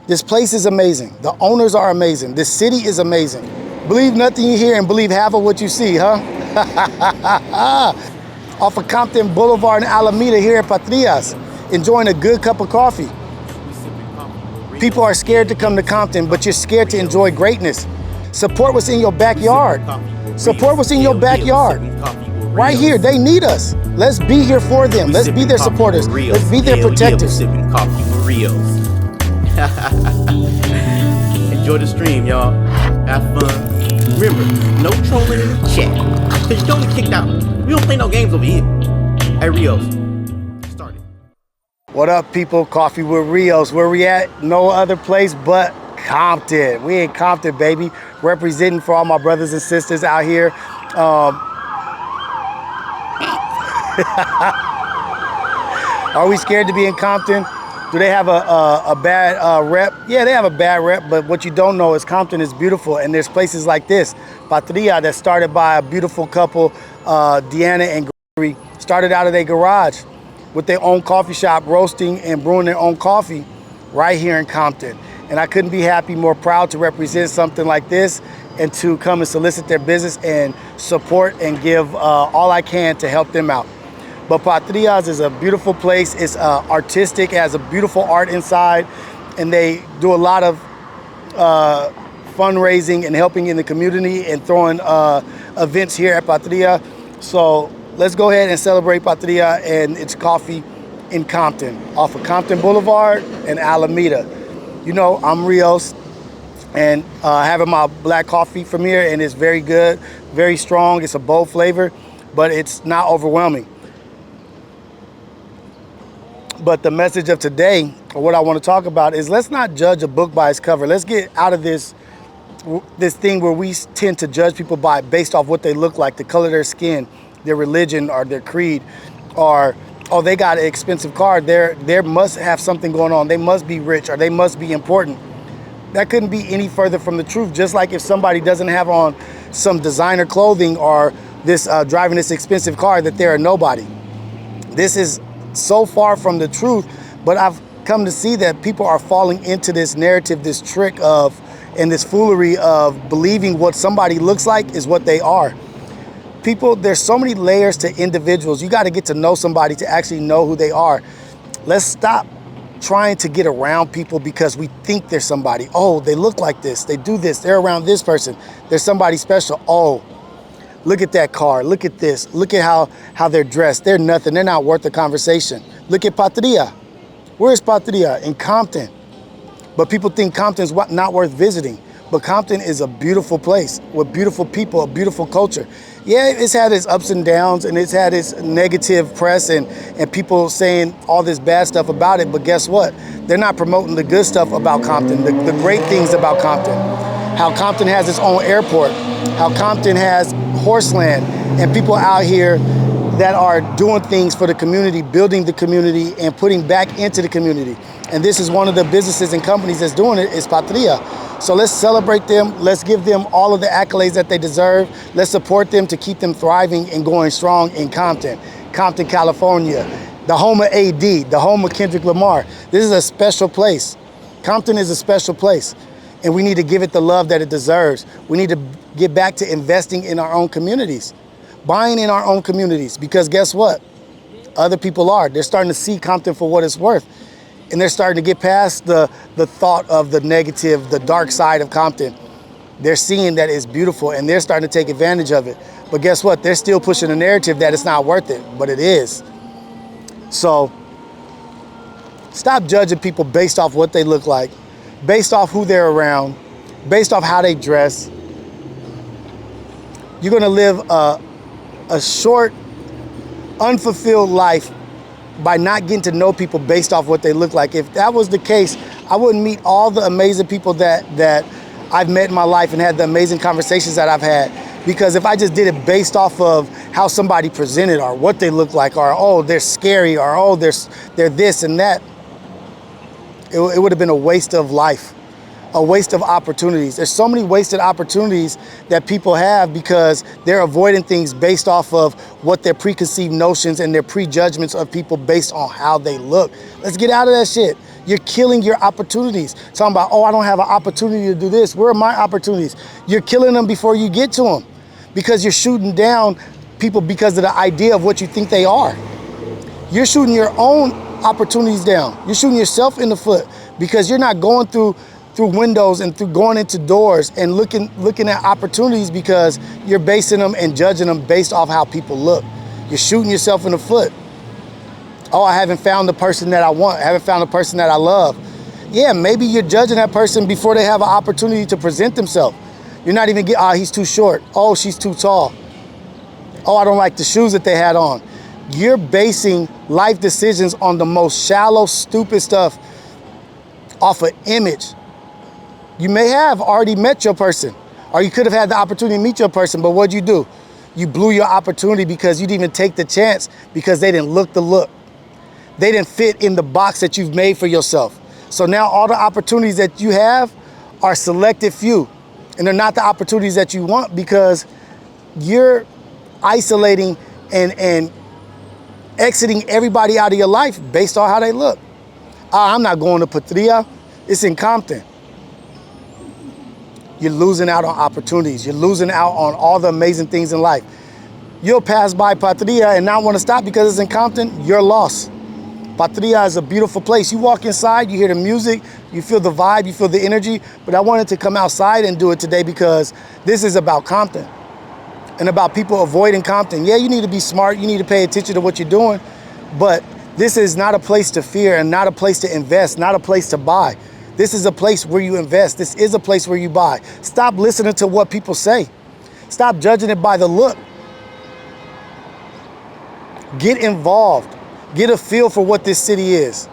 This place is amazing. The owners are amazing. This city is amazing. Believe nothing you hear and believe half of what you see, huh? Off of Compton Boulevard in Alameda here at Patria's, enjoying a good cup of coffee. People are scared to come to Compton, but you're scared to enjoy greatness. Support what's in your backyard. Support what's in your backyard. Right here, they need us. Let's be here for them. Let's be their supporters. Let's be their protectors. Sipping coffee with Rios. Enjoy the stream, y'all. Have fun. Remember, no trolling in the chat. Cause you don't get kicked out. We don't play no games over here. Hey, Rios. Started. What up, people? Coffee with Rios. Where we at? No other place but Compton. We in Compton, baby. Representing for all my brothers and sisters out here. Are we scared to be in Compton? Do they have a bad rep? Yeah, they have a bad rep, but what you don't know is Compton is beautiful, and there's places like this, Patria, that's started by a beautiful couple, Deanna and Gregory, started out of their garage with their own coffee shop, roasting and brewing their own coffee right here in Compton. And I couldn't be happy, more proud to represent something like this and to come and solicit their business and support and give all I can to help them out. But Patria's is a beautiful place. It's artistic, it has a beautiful art inside, and they do a lot of fundraising and helping in the community and throwing events here at Patria. So let's go ahead and celebrate Patria and its coffee in Compton, off of Compton Boulevard and Alameda. You know, I'm Rios, and having my black coffee from here, and it's very good, very strong. It's a bold flavor, but it's not overwhelming. But the message of today, or what I want to talk about, is let's not judge a book by its cover. Let's get out of this thing where we tend to judge people based off what they look like, the color of their skin, their religion, or their creed, or, oh, they got an expensive car. They must have something going on. They must be rich, or they must be important. That couldn't be any further from the truth. Just like if somebody doesn't have on some designer clothing or this driving this expensive car, that they're a nobody. This is so far from the truth, but I've come to see that people are falling into this narrative, this trick of, and this foolery of believing what somebody looks like is what they are. People, there's so many layers to individuals. You got to get to know somebody to actually know who they are. Let's stop trying to get around people because we think they're somebody. Oh, they look like this, they do this, they're around this person, they're somebody special. Oh, look at that car, look at this, look at how they're dressed. They're nothing, they're not worth the conversation. Look at Patria. Where's Patria? In Compton. But people think Compton's not worth visiting. But Compton is a beautiful place with beautiful people, a beautiful culture. Yeah, it's had its ups and downs, and it's had its negative press and people saying all this bad stuff about it, but guess what? They're not promoting the good stuff about Compton, the great things about Compton. How Compton has its own airport, how Compton has horseland, and people out here that are doing things for the community, building the community, and putting back into the community. And this is one of the businesses and companies that's doing it, is Patria. So let's celebrate them. Let's give them all of the accolades that they deserve. Let's support them to keep them thriving and going strong in Compton, California, the home of AD, the home of Kendrick Lamar. This is a special place. Compton is a special place, and we need to give it the love that it deserves. We need to get back to investing in our own communities, buying in our own communities, because guess what? Other people are. They're starting to see Compton for what it's worth. And they're starting to get past the thought of the negative, the dark side of Compton. They're seeing that it's beautiful, and they're starting to take advantage of it. But guess what? They're still pushing a narrative that it's not worth it, but it is. So stop judging people based off what they look like, based off who they're around, based off how they dress. You're gonna live a short, unfulfilled life by not getting to know people based off what they look like. If that was the case, I wouldn't meet all the amazing people that I've met in my life and had the amazing conversations that I've had. Because if I just did it based off of how somebody presented or what they look like, or oh, they're scary, or oh, they're this and that, it would have been a waste of life, a waste of opportunities. There's so many wasted opportunities that people have because they're avoiding things based off of what their preconceived notions and their prejudgments of people based on how they look. Let's get out of that shit. You're killing your opportunities. Talking about, oh, I don't have an opportunity to do this. Where are my opportunities? You're killing them before you get to them because you're shooting down people because of the idea of what you think they are. You're shooting your own opportunities down. You're shooting yourself in the foot because you're not going through windows and through going into doors and looking at opportunities because you're basing them and judging them based off how people look. You're shooting yourself in the foot. Oh, I haven't found the person that I want. I haven't found the person that I love. Yeah, maybe you're judging that person before they have an opportunity to present themselves. You're not even getting, oh, he's too short. Oh, she's too tall. Oh, I don't like the shoes that they had on. You're basing life decisions on the most shallow, stupid stuff off an image. You may have already met your person, or you could have had the opportunity to meet your person, but what'd you do? You blew your opportunity because you didn't even take the chance because they didn't look the look. They didn't fit in the box that you've made for yourself. So now all the opportunities that you have are selected few, and they're not the opportunities that you want because you're isolating and exiting everybody out of your life based on how they look. I'm not going to Patria, it's in Compton. You're losing out on opportunities. You're losing out on all the amazing things in life. You'll pass by Patria and not want to stop because it's in Compton, you're lost. Patria is a beautiful place. You walk inside, you hear the music, you feel the vibe, you feel the energy, but I wanted to come outside and do it today because this is about Compton and about people avoiding Compton. Yeah, you need to be smart, you need to pay attention to what you're doing, but this is not a place to fear and not a place to invest, not a place to buy. This is a place where you invest. This is a place where you buy. Stop listening to what people say. Stop judging it by the look. Get involved. Get a feel for what this city is.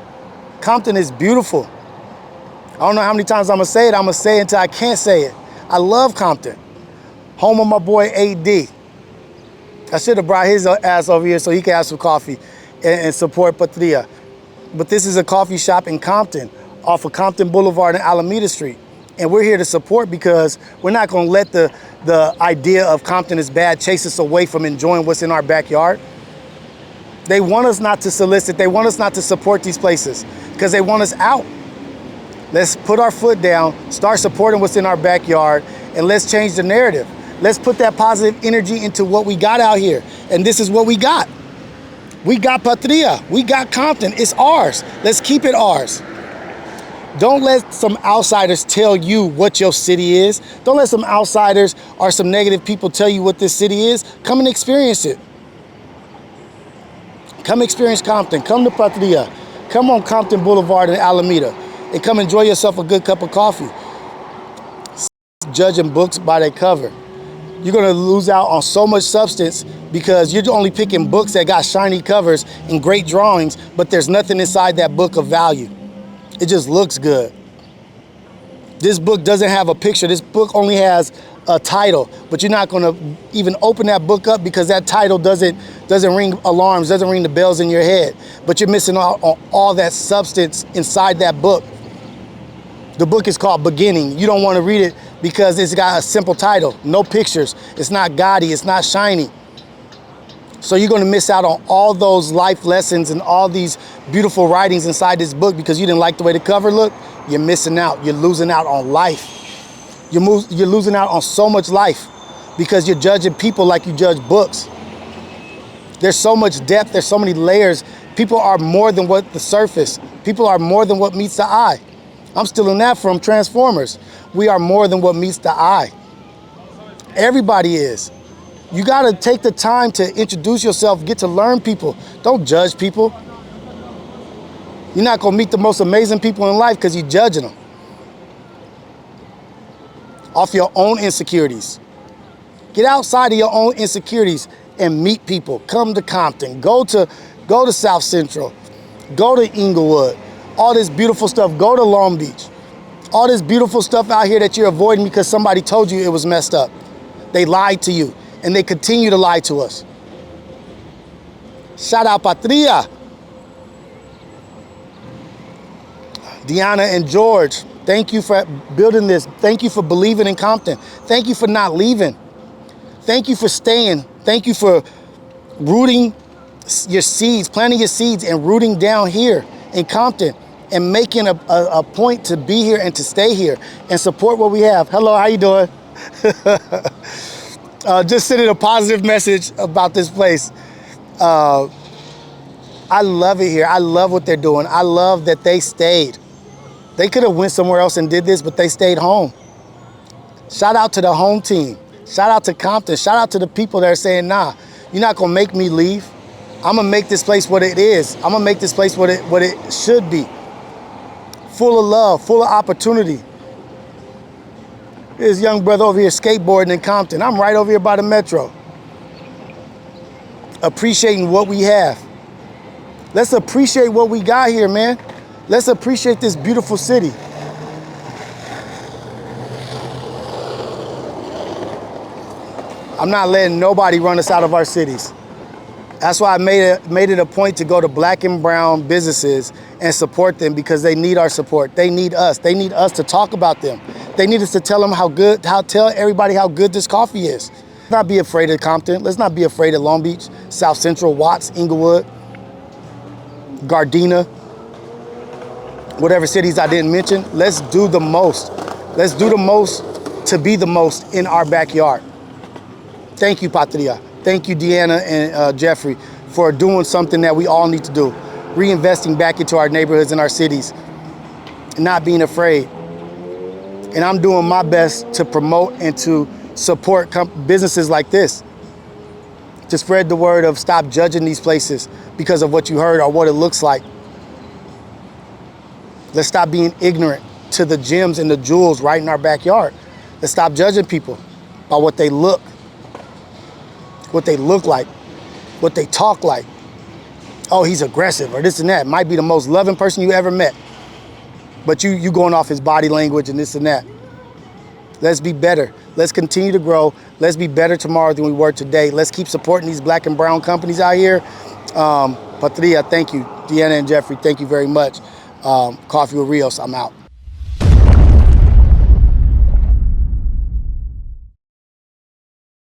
Compton is beautiful. I don't know how many times I'm gonna say it. I'm gonna say it until I can't say it. I love Compton. Home of my boy AD. I should have brought his ass over here so he can have some coffee and support Patria. But this is a coffee shop in Compton, off of Compton Boulevard and Alameda Street. And we're here to support because we're not gonna let the idea of Compton is bad chase us away from enjoying what's in our backyard. They want us not to solicit, they want us not to support these places because they want us out. Let's put our foot down, start supporting what's in our backyard, and let's change the narrative. Let's put that positive energy into what we got out here. And this is what we got. We got Patria, we got Compton, it's ours. Let's keep it ours. Don't let some outsiders tell you what your city is. Don't let some outsiders or some negative people tell you what this city is. Come and experience it. Come experience Compton, come to Patria, come on Compton Boulevard in Alameda, and come enjoy yourself a good cup of coffee. Judging books by their cover. You're gonna lose out on so much substance because you're only picking books that got shiny covers and great drawings, but there's nothing inside that book of value. It just looks good. This book doesn't have a picture. This book only has a title, but you're not gonna even open that book up because that title doesn't ring alarms, doesn't ring the bells in your head. But you're missing out on all that substance inside that book. The book is called Beginning. You don't want to read it because it's got a simple title, no pictures. It's not gaudy, it's not shiny. So you're gonna miss out on all those life lessons and all these beautiful writings inside this book because you didn't like the way the cover looked. You're missing out, you're losing out on life. You're losing out on so much life because you're judging people like you judge books. There's so much depth, there's so many layers. People are more than what the surface. People are more than what meets the eye. I'm stealing that from Transformers. We are more than what meets the eye. Everybody is. You gotta take the time to introduce yourself, get to learn people. Don't judge people. You're not gonna meet the most amazing people in life because you're judging them off your own insecurities. Get outside of your own insecurities and meet people. Come to Compton, go to South Central, go to Inglewood, all this beautiful stuff, go to Long Beach. All this beautiful stuff out here that you're avoiding because somebody told you it was messed up. They lied to you and they continue to lie to us. Shout out Patria. Deanna and George, thank you for building this. Thank you for believing in Compton. Thank you for not leaving. Thank you for staying. Thank you for rooting your seeds, planting your seeds and rooting down here in Compton and making a point to be here and to stay here and support what we have. Hello, how you doing? Just sending a positive message about this place. I love it here. I love what they're doing. I love that they stayed. They could have went somewhere else and did this, but they stayed home. Shout out to the home team. Shout out to Compton. Shout out to the people that are saying, nah, you're not gonna make me leave. I'm gonna make this place what it is. I'm gonna make this place what it should be. Full of love, full of opportunity. This young brother over here skateboarding in Compton. I'm right over here by the metro. Appreciating what we have. Let's appreciate what we got here, man. Let's appreciate this beautiful city. I'm not letting nobody run us out of our cities. That's why I made it a point to go to black and brown businesses and support them, because they need our support. They need us. They need us to talk about them. They need us to tell them tell everybody how good this coffee is. Let's not be afraid of Compton. Let's not be afraid of Long Beach, South Central, Watts, Inglewood, Gardena, whatever cities I didn't mention. Let's do the most. Let's do the most to be the most in our backyard. Thank you, Patria. Thank you, Deanna and Jeffrey, for doing something that we all need to do. Reinvesting back into our neighborhoods and our cities, and not being afraid. And I'm doing my best to promote and to support businesses like this. To spread the word of stop judging these places because of what you heard or what it looks like. Let's stop being ignorant to the gems and the jewels right in our backyard. Let's stop judging people by what they look like, what they talk like. Oh, he's aggressive or this and that. Might be the most loving person you ever met, but you going off his body language and this and that. Let's be better. Let's continue to grow. Let's be better tomorrow than we were today. Let's keep supporting these black and brown companies out here. Patria, thank you. Deanna and Jeffrey, thank you very much. Coffee with Rios, I'm out.